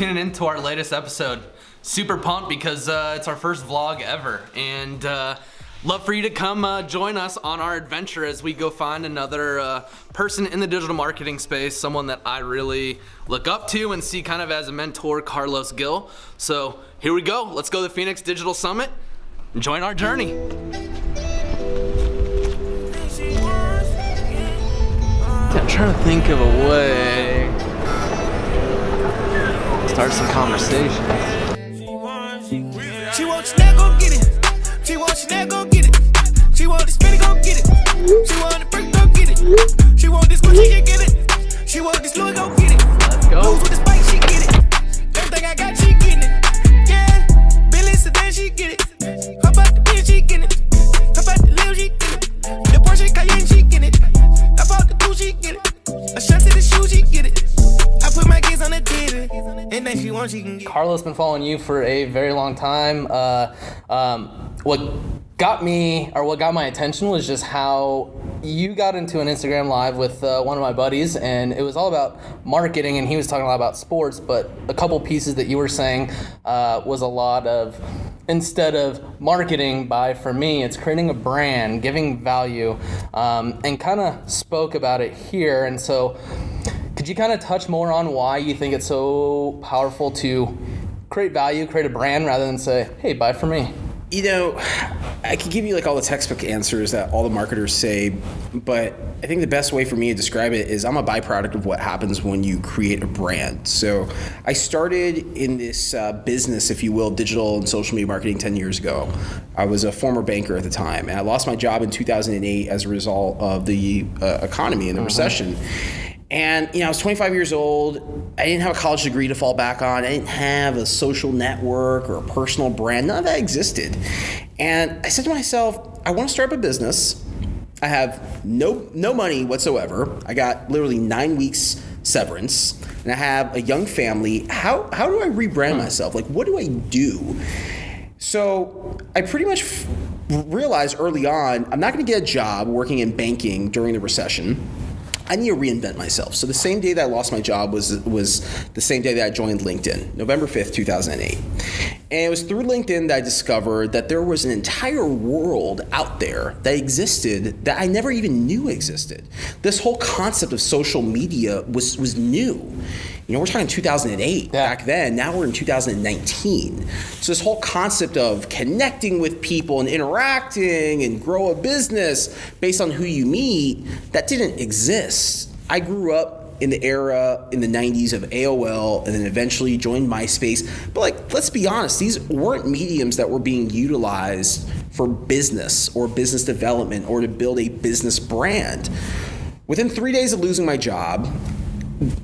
tuning in to our latest episode. Super pumped because it's our first vlog ever, and love for you to come join us on our adventure as we go find another person in the digital marketing space, someone that I really look up to and see kind of as a mentor, Carlos Gil. So here we go. Let's go to the PHX Digital Summit and join our journey. I'm trying to think of a way to start some conversation. She wants that, go get it. She wants that, go get it. She want the spinny, go get it. She want the brick, go get it. She want this Gucci, she get it. She want this Louis, go get it. Let's go. Lose with the spike, she get it. Everything I got, she getting it. Yeah, Billy sedan, she get it. How about the bitch, she get it. How about the Lil, she get it. The Porsche Cayenne, she get it. How about the two, she get it. A shot to the shoe, she get it. I put my kids on the TV, and then she wants, she can get it. Carlos, been following you for a very long time. What got my attention was just how you got into an Instagram live with one of my buddies, and it was all about marketing, and he was talking a lot about sports, but a couple pieces that you were saying was a lot of, instead of marketing for me, it's creating a brand, giving value, and kind of spoke about it here. And so could you kind of touch more on why you think it's so powerful to create value, create a brand, rather than say, hey, buy from me? You know, I could give you like all the textbook answers that all the marketers say, but I think the best way for me to describe it is I'm a byproduct of what happens when you create a brand. So I started in this business, if you will, digital and social media marketing 10 years ago. I was a former banker at the time, and I lost my job in 2008 as a result of the economy and the recession. And, I was 25 years old. I didn't have a college degree to fall back on. I didn't have a social network or a personal brand. None of that existed. And I said to myself, I want to start up a business. I have no money whatsoever. I got literally 9 weeks severance, and I have a young family. How do I rebrand myself? Like, what do I do? So I pretty much realized early on, I'm not going to get a job working in banking during the recession. I need to reinvent myself. So the same day that I lost my job was the same day that I joined LinkedIn, November 5th, 2008. And it was through LinkedIn that I discovered that there was an entire world out there that existed that I never even knew existed. This whole concept of social media was new. We're talking 2008 back then. Now we're in 2019. So this whole concept of connecting with people and interacting and grow a business based on who you meet, that didn't exist. I grew up in the era in the 90s of AOL, and then eventually joined MySpace. But let's be honest, these weren't mediums that were being utilized for business or business development or to build a business brand. Within 3 days of losing my job,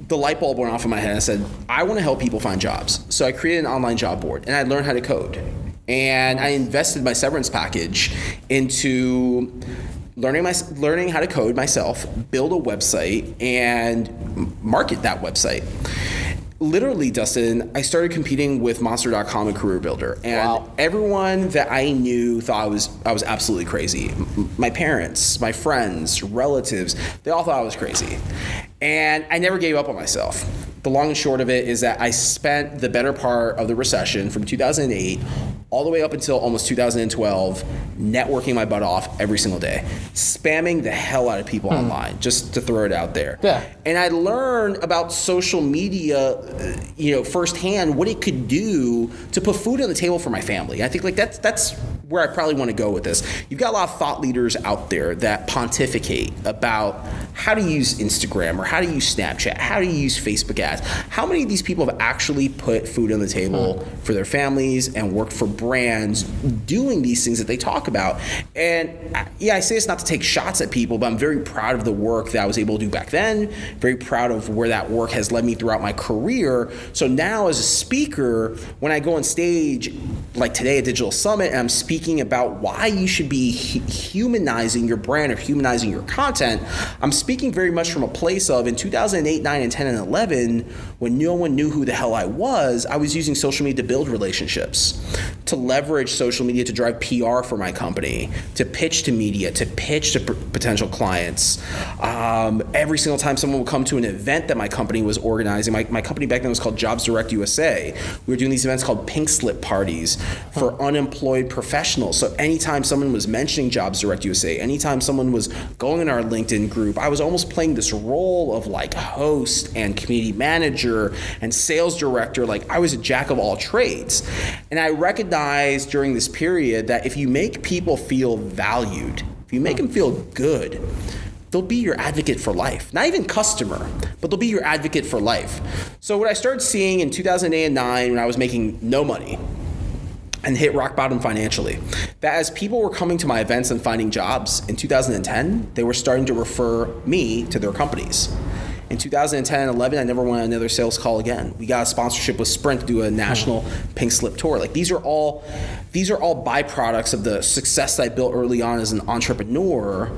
the light bulb went off in my head. I said, I want to help people find jobs. So I created an online job board, and I learned how to code. And I invested my severance package into learning how to code myself, build a website, and market that website. Literally, Dustin, I started competing with Monster.com and Career Builder, and everyone that I knew thought I was absolutely crazy. My parents, my friends, relatives, they all thought I was crazy. And I never gave up on myself. The long and short of it is that I spent the better part of the recession from 2008 all the way up until almost 2012 networking my butt off every single day, spamming the hell out of people online, just to throw it out there. And I learned about social media, firsthand, what it could do to put food on the table for my family. I think that's where I probably want to go with this. You've got a lot of thought leaders out there that pontificate about how to use Instagram or how to use Snapchat, how to use Facebook ads. How many of these people have actually put food on the table for their families and worked for brands doing these things that they talk about? And I say this not to take shots at people, but I'm very proud of the work that I was able to do back then, very proud of where that work has led me throughout my career. So now as a speaker, when I go on stage, like today at Digital Summit, and I'm speaking about why you should be humanizing your brand or humanizing your content, I'm speaking very much from a place of in 2008, 9, and 10, and 11, when no one knew who the hell I was using social media to build relationships, to leverage social media to drive PR for my company, to pitch to media, to pitch to potential clients. Every single time someone would come to an event that my company was organizing, my company back then was called Jobs Direct USA. We were doing these events called pink slip parties for unemployed professionals. So anytime someone was mentioning Jobs Direct USA, anytime someone was going in our LinkedIn group, I was almost playing this role of like host and community manager and sales director. Like I was a jack of all trades. And I recognized during this period that if you make people feel valued, if you make them feel good, they'll be your advocate for life. Not even customer, but they'll be your advocate for life. So what I started seeing in 2008 and 9 when I was making no money and hit rock bottom financially, that as people were coming to my events and finding jobs in 2010, they were starting to refer me to their companies. In 2010 and 11, I never went on another sales call again. We got a sponsorship with Sprint to do a national pink slip tour. Like these are all byproducts of the success that I built early on as an entrepreneur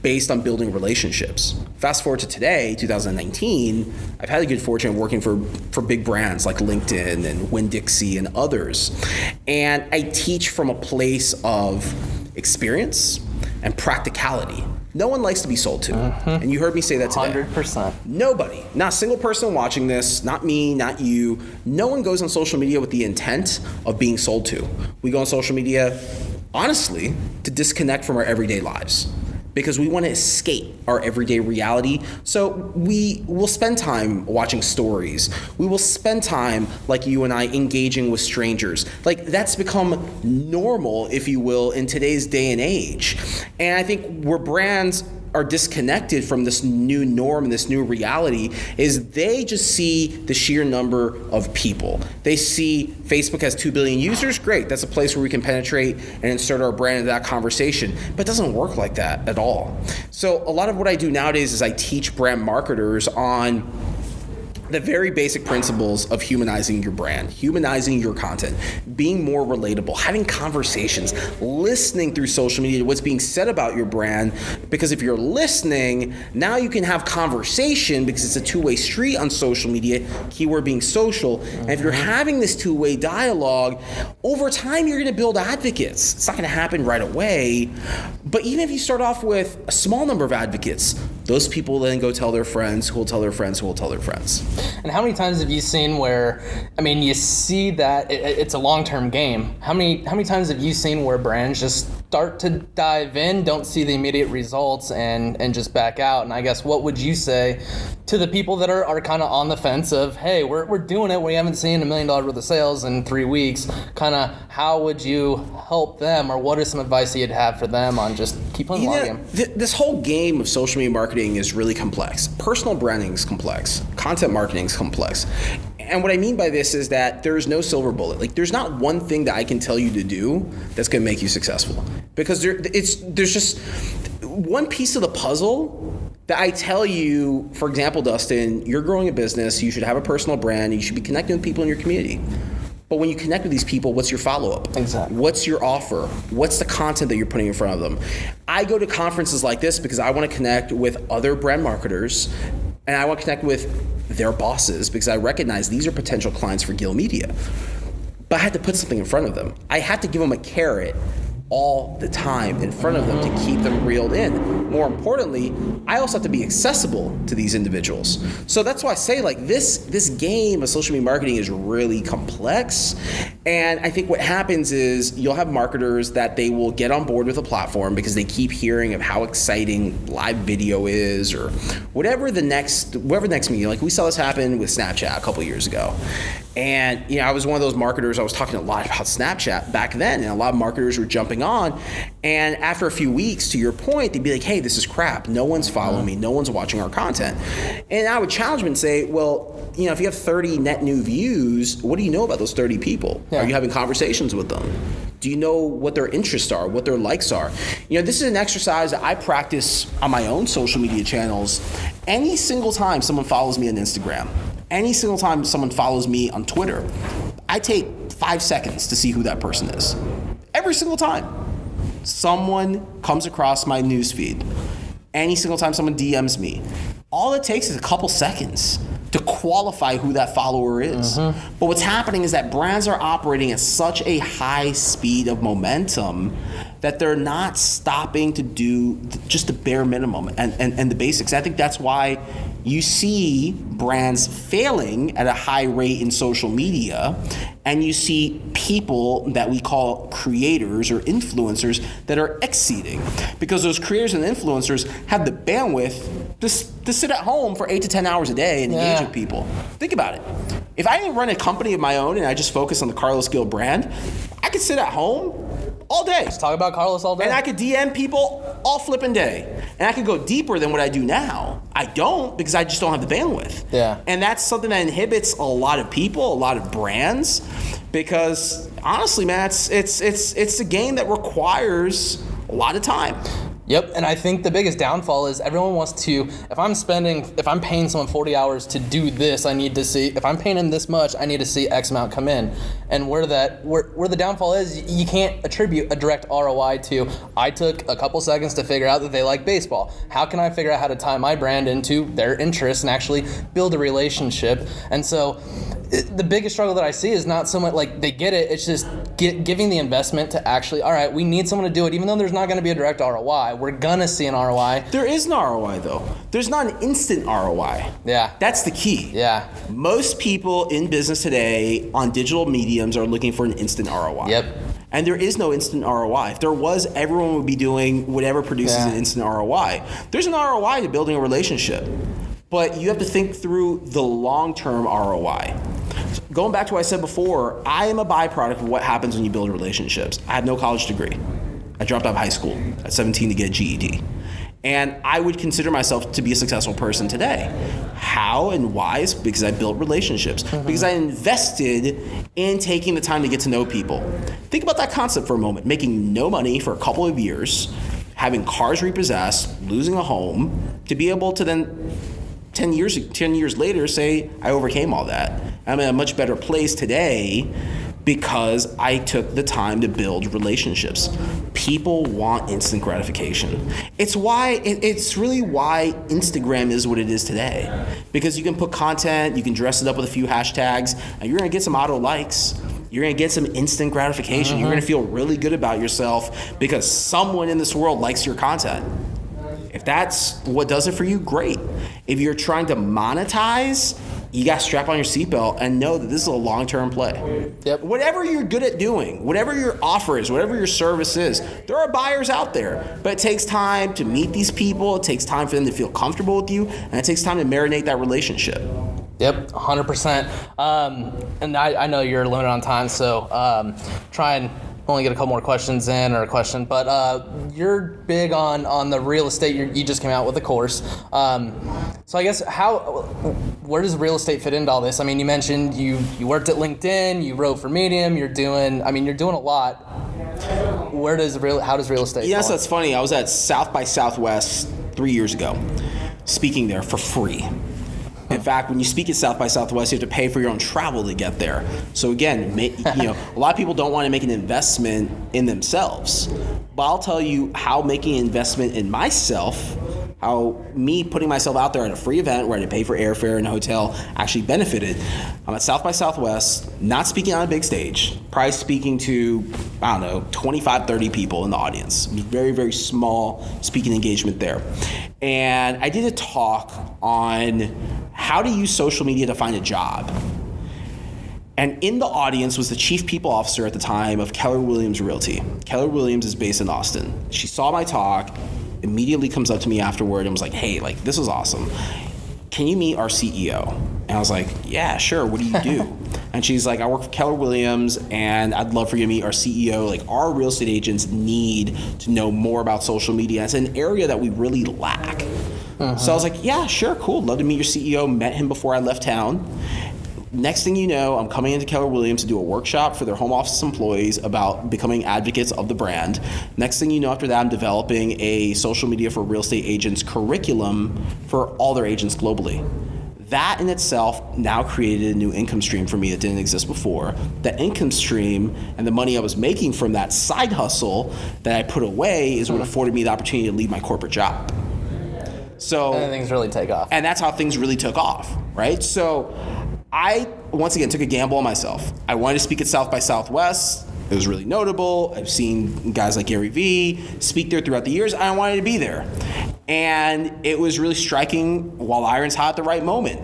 based on building relationships. Fast forward to today, 2019, I've had the good fortune of working for big brands like LinkedIn and Winn-Dixie and others. And I teach from a place of experience and practicality. No one likes to be sold to. And you heard me say that today. 100%. Nobody, not a single person watching this, not me, not you. No one goes on social media with the intent of being sold to. We go on social media, honestly, to disconnect from our everyday lives, because we want to escape our everyday reality. So we will spend time watching stories. We will spend time, like you and I, engaging with strangers. Like that's become normal, if you will, in today's day and age. And I think where brands are disconnected from this new norm and this new reality is they just see the sheer number of people. They see Facebook has 2 billion users, great, that's a place where we can penetrate and insert our brand into that conversation. But it doesn't work like that at all. So a lot of what I do nowadays is I teach brand marketers on the very basic principles of humanizing your brand, humanizing your content, being more relatable, having conversations, listening through social media to what's being said about your brand. Because if you're listening, now you can have conversation because it's a two-way street on social media, keyword being social. And if you're having this two-way dialogue, over time you're gonna build advocates. It's not gonna happen right away, but even if you start off with a small number of advocates, those people then go tell their friends, who will tell their friends, who will tell their friends. And how many times have you seen where, I mean, you see that it's a long-term game. How many times have you seen where brands just start to dive in, don't see the immediate results, and just back out? And I guess what would you say to the people that are kind of on the fence of, hey, we're doing it, we haven't seen $1 million worth of sales in 3 weeks. Kind of how would you help them, or what is some advice that you'd have for them on just keep playing the long game? This whole game of social media marketing is really complex. Personal branding is complex. Content marketing is complex. And what I mean by this is that there's no silver bullet. Like there's not one thing that I can tell you to do that's going to make you successful. Because there's just one piece of the puzzle that I tell you, for example, Dustin, you're growing a business, you should have a personal brand, you should be connecting with people in your community. But when you connect with these people, what's your follow-up? Exactly. What's your offer? What's the content that you're putting in front of them? I go to conferences like this because I want to connect with other brand marketers, and I want to connect with their bosses because I recognize these are potential clients for Gil Media. But I had to put something in front of them. I had to give them a carrot all the time in front of them to keep them reeled in. More importantly, I also have to be accessible to these individuals. So that's why I say like this game of social media marketing is really complex. And I think what happens is you'll have marketers that they will get on board with a platform because they keep hearing of how exciting live video is, or whatever next media. Like we saw this happen with Snapchat a couple years ago. And I was one of those marketers, I was talking a lot about Snapchat back then, and a lot of marketers were jumping on. And after a few weeks, to your point, they'd be like, hey, this is crap. No one's following me. No one's watching our content. And I would challenge them and say, well, if you have 30 net new views, what do you know about those 30 people? Yeah. Are you having conversations with them? Do you know what their interests are, what their likes are? This is an exercise that I practice on my own social media channels. Any single time someone follows me on Instagram, any single time someone follows me on Twitter, I take 5 seconds to see who that person is. Every single time. Someone comes across my newsfeed. Any single time someone DMs me. All it takes is a couple seconds to qualify who that follower is. But what's happening is that brands are operating at such a high speed of momentum that they're not stopping to do just the bare minimum and the basics. I think that's why you see brands failing at a high rate in social media, and you see people that we call creators or influencers that are exceeding, because those creators and influencers have the bandwidth to sit at home for 8 to 10 hours a day and engage with people. Think about it. If I didn't run a company of my own and I just focus on the Carlos Gil brand, I could sit at home all day. Just talk about Carlos all day. And I could DM people all flipping day. And I could go deeper than what I do now. I don't, because I just don't have the bandwidth. Yeah. And that's something that inhibits a lot of people, a lot of brands, because honestly, man, it's a game that requires a lot of time. Yep, and I think the biggest downfall is everyone wants to, if I'm paying someone 40 hours to do this, I need to see, if I'm paying them this much, I need to see X amount come in. And where the downfall is, you can't attribute a direct ROI to, I took a couple seconds to figure out that they like baseball. How can I figure out how to tie my brand into their interests and actually build a relationship? And so the biggest struggle that I see is not so much like they get it, it's just giving the investment to actually, all right, we need someone to do it, even though there's not going to be a direct ROI. We're going to see an ROI. There is an ROI, though. There's not an instant ROI. Yeah. That's the key. Yeah. Most people in business today on digital mediums are looking for an instant ROI. Yep. And there is no instant ROI. If there was, everyone would be doing whatever produces an instant ROI. There's an ROI to building a relationship, but you have to think through the long-term ROI. Going back to what I said before, I am a byproduct of what happens when you build relationships. I have no college degree. I dropped out of high school at 17 to get a GED. And I would consider myself to be a successful person today. How and why is because I built relationships. Because I invested in taking the time to get to know people. Think about that concept for a moment. Making no money for a couple of years, having cars repossessed, losing a home, to be able to then 10 years later say, I overcame all that. I'm in a much better place today because I took the time to build relationships. People want instant gratification. It's really why Instagram is what it is today. Because you can put content, you can dress it up with a few hashtags, and you're gonna get some auto likes. You're gonna get some instant gratification. You're gonna feel really good about yourself because someone in this world likes your content. If that's what does it for you, great. If you're trying to monetize, you got to strap on your seatbelt and know that this is a long-term play. Yep. Whatever you're good at doing, whatever your offer is, whatever your service is, there are buyers out there. But it takes time to meet these people. It takes time for them to feel comfortable with you, and it takes time to marinate that relationship. Yep, 100%. And I know you're limited on time, so try and only get a couple more questions in or a question, but you're big on the real estate. You just came out with a course. So I guess where does real estate fit into all this? I mean, you mentioned you worked at LinkedIn, you wrote for Medium, you're doing a lot. How does real estate Yes, fall? that's funny. I was at South by Southwest 3 years ago, speaking there for free. In fact, when you speak at South by Southwest, you have to pay for your own travel to get there. So again, a lot of people don't want to make an investment in themselves. But I'll tell you how making an investment in myself, how me putting myself out there at a free event where I had to pay for airfare and a hotel actually benefited. I'm at South by Southwest, not speaking on a big stage, probably speaking to, 25, 30 people in the audience. Very, very small speaking engagement there. And I did a talk on how to use social media to find a job. And in the audience was the chief people officer at the time of Keller Williams Realty. Keller Williams is based in Austin. She saw my talk, immediately comes up to me afterward and was like, hey, this was awesome. Can you meet our CEO? And I was like, yeah, sure, what do you do? And she's like, I work for Keller Williams and I'd love for you to meet our CEO. Our real estate agents need to know more about social media. It's an area that we really lack. So I was like, yeah, sure, cool. Love to meet your CEO. Met him before I left town. Next thing you know, I'm coming into Keller Williams to do a workshop for their home office employees about becoming advocates of the brand. Next thing you know, after that, I'm developing a social media for real estate agents curriculum for all their agents globally. That in itself now created a new income stream for me that didn't exist before. That income stream and the money I was making from that side hustle that I put away is what afforded me the opportunity to leave my corporate job. So and things really take off. And that's how things really took off, right? So I, once again, took a gamble on myself. I wanted to speak at South by Southwest. It was really notable. I've seen guys like Gary Vee speak there throughout the years. I wanted to be there. And it was really striking while iron's hot at the right moment.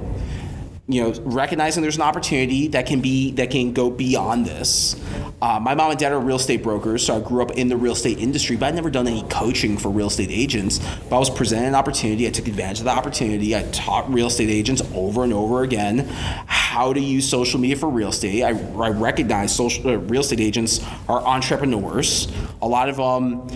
You know, recognizing there's an opportunity that can go beyond this. My mom and dad are real estate brokers, so I grew up in the real estate industry, but I'd never done any coaching for real estate agents. But I was presented an opportunity. I took advantage of the opportunity. I taught real estate agents over and over again how to use social media for real estate. I recognize real estate agents are entrepreneurs. A lot of them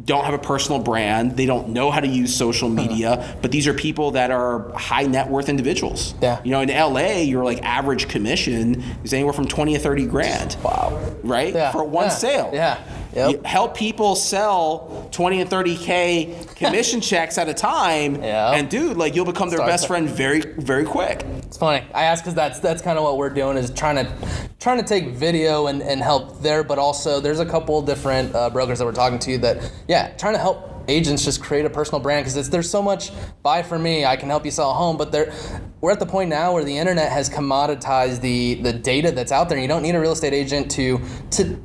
don't have a personal brand. They don't know how to use social media, but these are people that are high net worth individuals. Yeah. You know, in LA, your like average commission is anywhere from 20 to 30 grand. Wow. Right? Yeah. For one sale. Yeah. Yep. You help people sell 20 and 30K commission checks at a time. Yep. And dude, like you'll become their best friend very, very quick. It's funny. I ask because that's kind of what we're doing is trying to take video and help there, but also there's a couple different brokers that we're talking to that, trying to help agents just create a personal brand because there's so much buy for me, I can help you sell a home, but we're at the point now where the internet has commoditized the data that's out there. You don't need a real estate agent to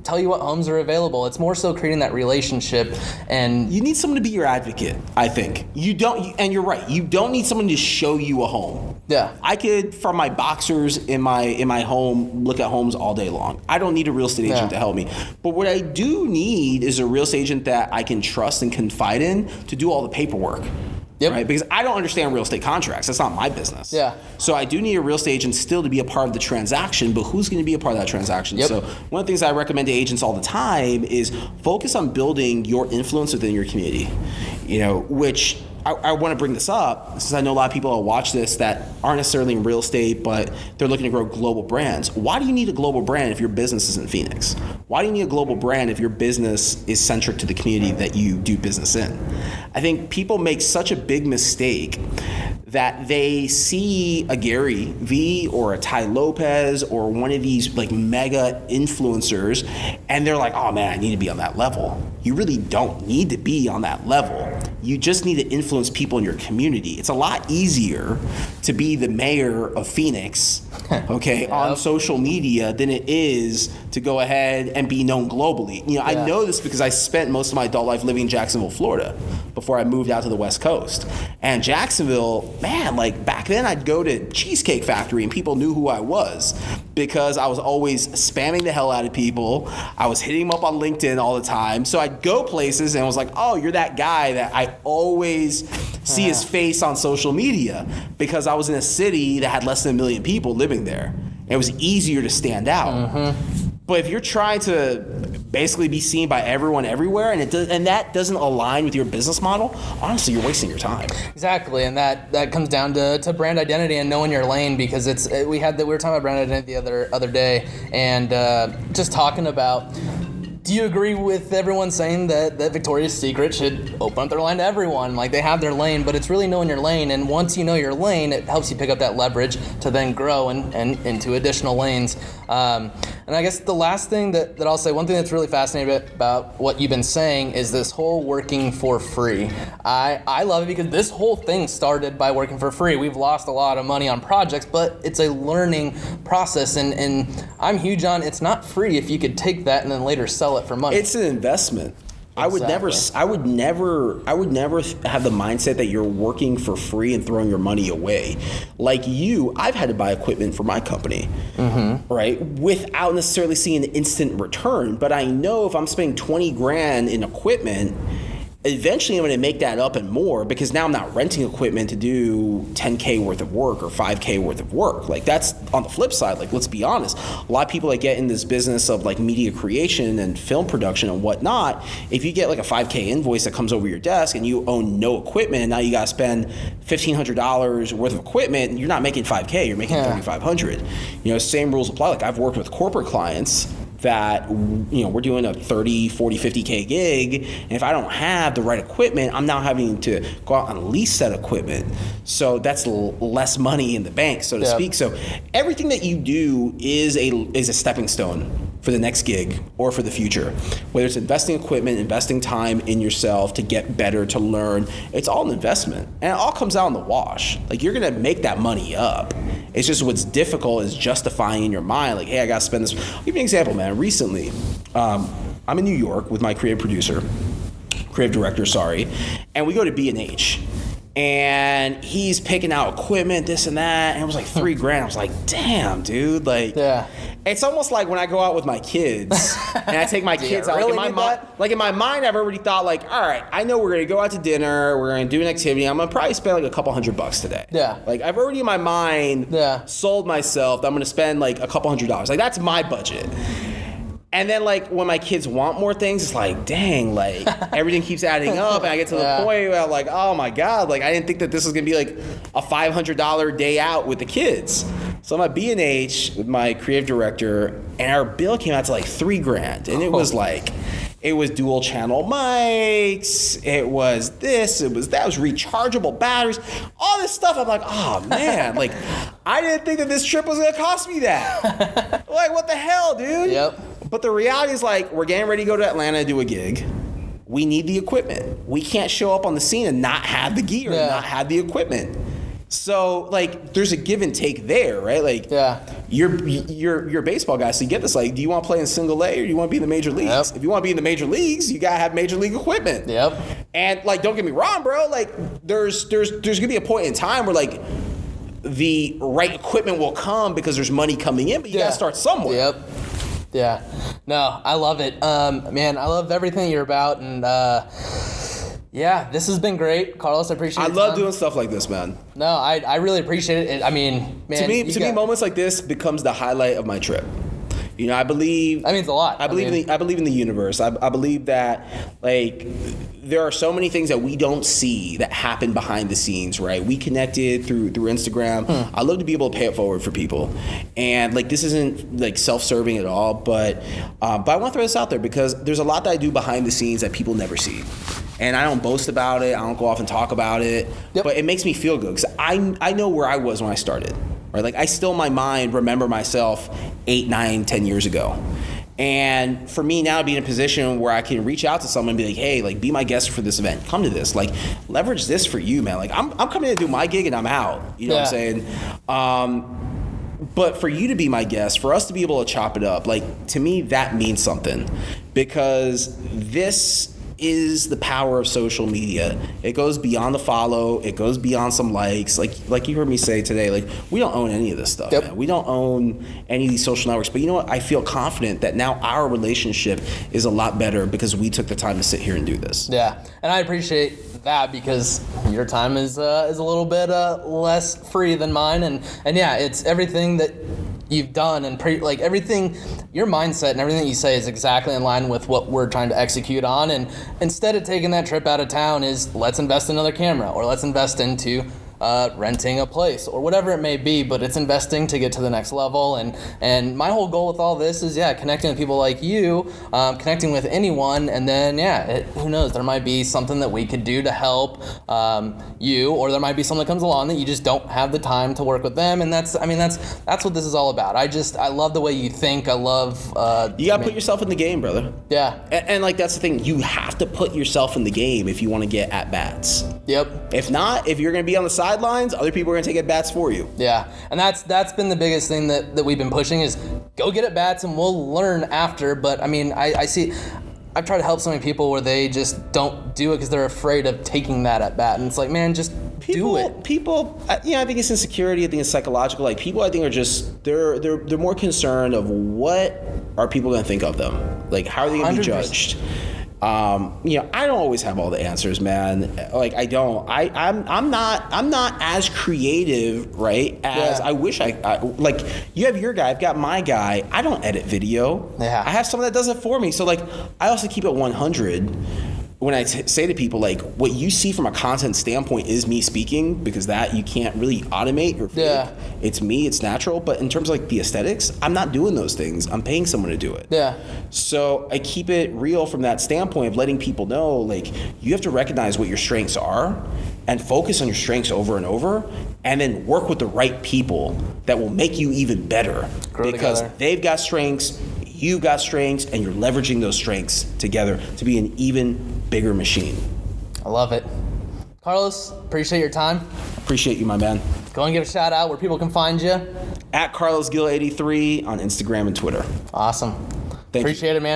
tell you what homes are available. It's more so creating that relationship, and you need someone to be your advocate, I think. You don't, and you're right, you don't need someone to show you a home. Yeah. I could, from my boxers in my home, look at homes all day long. I don't need a real estate agent to help me. But what I do need is a real estate agent that I can trust and confide in to do all the paperwork. Yep. Right? Because I don't understand real estate contracts. That's not my business. Yeah. So I do need a real estate agent still to be a part of the transaction, but who's going to be a part of that transaction? Yep. So one of the things I recommend to agents all the time is focus on building your influence within your community. You know, which I want to bring this up since I know a lot of people will watch this that aren't necessarily in real estate, but they're looking to grow global brands. Why do you need a global brand if your business is in Phoenix? Why do you need a global brand if your business is centric to the community that you do business in? I think people make such a big mistake that they see a Gary Vee or a Ty Lopez or one of these like mega influencers and they're like, oh man, I need to be on that level. You really don't need to be on that level. You just need to influence people in your community. It's a lot easier to be the mayor of Phoenix, okay, on social media than it is to go ahead and be known globally. You know, I know this because I spent most of my adult life living in Jacksonville, Florida, before I moved out to the West Coast. And Jacksonville, man, like back then I'd go to Cheesecake Factory and people knew who I was because I was always spamming the hell out of people. I was hitting them up on LinkedIn all the time. So I'd go places and I was like, oh, you're that guy that I always see his face on social media because I was in a city that had less than 1 million people living there. And it was easier to stand out. Mm-hmm. But if you're trying to basically be seen by everyone everywhere and that doesn't align with your business model, honestly, you're wasting your time. Exactly, and that comes down to brand identity and knowing your lane because we were talking about brand identity the other day and just talking about. Do you agree with everyone saying that Victoria's Secret should open up their line to everyone? Like they have their lane, but it's really knowing your lane. And once you know your lane, it helps you pick up that leverage to then grow and into additional lanes. And I guess the last thing that I'll say, one thing that's really fascinating about what you've been saying is this whole working for free. I love it because this whole thing started by working for free. We've lost a lot of money on projects, but it's a learning process. And I'm huge on it's not free if you could take that and then later sell it for money. It's an investment. Exactly. I would never have the mindset that you're working for free and throwing your money away. Like you, I've had to buy equipment for my company, right? Without necessarily seeing an instant return. But I know if I'm spending 20 grand in equipment, eventually I'm going to make that up and more because now I'm not renting equipment to do 10K worth of work or 5K worth of work. Like that's on the flip side. Like let's be honest, a lot of people that get in this business of like media creation and film production and whatnot, if you get like a 5K invoice that comes over your desk and you own no equipment and now you got to spend $1,500 worth of equipment, you're not making 5K, you're making $3,500. You know, same rules apply. Like I've worked with corporate clients that, we're doing a 30, 40, 50K gig, and if I don't have the right equipment, I'm now having to go out and lease that equipment. So that's less money in the bank, so to speak. So everything that you do is a stepping stone for the next gig or for the future. Whether it's investing equipment, investing time in yourself to get better, to learn, it's all an investment. And it all comes out in the wash. Like, you're gonna make that money up. It's just what's difficult is justifying in your mind, like, hey, I gotta spend this. I'll give you an example, man. Recently, I'm in New York with my creative director, and we go to B&H. And he's picking out equipment, this and that, and it was like $3,000. I was like, damn, dude, like, it's almost like when I go out with my kids and I take my kids out. Like, in my mind, I've already thought, like, all right, I know we're gonna go out to dinner, we're gonna do an activity. I'm gonna probably spend like a couple $100 today. Yeah. Like, I've already in my mind sold myself that I'm gonna spend like a couple $100. Like, that's my budget. And then, like, when my kids want more things, it's like, dang, like, everything keeps adding up, and I get to the point where I'm like, oh my God, like, I didn't think that this was gonna be like a $500 day out with the kids. So I'm at B&H with my creative director, and our bill came out to like $3,000, and it was like, it was dual channel mics, it was this, it was that, it was rechargeable batteries, all this stuff. I'm like, oh man, like, I didn't think that this trip was gonna cost me that. Like, what the hell, dude? Yep. But the reality is, like, we're getting ready to go to Atlanta to do a gig. We need the equipment. We can't show up on the scene and not have the gear, not have the equipment. So, like, there's a give and take there, right? Like, you're a baseball guy, so you get this. Like, do you want to play in single A or do you want to be in the major leagues? If you want to be in the major leagues, you gotta have major league equipment. And, like, don't get me wrong, bro. Like, there's gonna be a point in time where, like, the right equipment will come because there's money coming in, but you gotta start somewhere. Yeah. No, I love it. Man, I love everything you're about, and this has been great. Carlos, I appreciate it. I love doing stuff like this, man. No, I really appreciate it. I mean, man. To me, moments like this becomes the highlight of my trip. I believe that means a lot. I believe in the universe. I believe that, like, there are so many things that we don't see that happen behind the scenes, right? We connected through Instagram. I love to be able to pay it forward for people, and, like, this isn't like self-serving at all, but I want to throw this out there because there's a lot that I do behind the scenes that people never see. And I don't boast about it. I don't go off and talk about it. But it makes me feel good because I know where I was when I started. Right? Like, I still in my mind remember myself 8, 9, 10 years ago. And for me now to be in a position where I can reach out to someone and be like, hey, like, be my guest for this event. Come to this. Like, leverage this for you, man. Like, I'm coming to do my gig and I'm out. You know what I'm saying? But for you to be my guest, for us to be able to chop it up, like, to me, that means something. Because this is the power of social media. It goes beyond the follow. It goes beyond some likes. Like you heard me say today, like, we don't own any of this stuff. Man. We don't own any of these social networks. But you know what? I feel confident that now our relationship is a lot better because we took the time to sit here and do this. Yeah, and I appreciate that because your time is a little bit less free than mine, and it's everything that you've done and everything, your mindset and everything you say is exactly in line with what we're trying to execute on. And instead of taking that trip out of town is let's invest in another camera or let's invest into renting a place or whatever it may be, but it's investing to get to the next level. And my whole goal with all this is connecting with people like you, connecting with anyone, and then who knows, there might be something that we could do to help you, or there might be someone that comes along that you just don't have the time to work with them, and that's what this is all about. I love the way you think. I love you gotta put yourself in the game, brother. And like, that's the thing, you have to put yourself in the game if you want to get at bats. If not, if you're gonna be on the sidelines, other people are gonna take at bats for you. And that's been the biggest thing that we've been pushing is go get at bats and we'll learn after. But I mean, I've tried to help so many people where they just don't do it because they're afraid of taking that at bat, and it's like, man, just do it. People, I think it's insecurity. I think it's psychological. Like, people, I think, are just they're more concerned of what are people gonna think of them. Like, how are they gonna be judged? I don't always have all the answers, man. Like, I don't. I'm not as creative, right, as I wish I like. You have your guy, I've got my guy. I don't edit video. I have someone that does it for me. So, like, I also keep it 100 when I say to people, like, what you see from a content standpoint is me speaking, because that you can't really automate or fake. Yeah. It's me, it's natural. But in terms of like the aesthetics, I'm not doing those things. I'm paying someone to do it. Yeah. So I keep it real from that standpoint of letting people know, like, you have to recognize what your strengths are and focus on your strengths over and over, and then work with the right people that will make you even better. Grow because together. they've got strengths, you've got strengths, and you're leveraging those strengths together to be an even bigger machine. I love it. Carlos, appreciate your time. Appreciate you, my man. Go and give a shout out where people can find you. At Carlos Gil 83 on Instagram and Twitter. Awesome. Thank you. Appreciate it, man.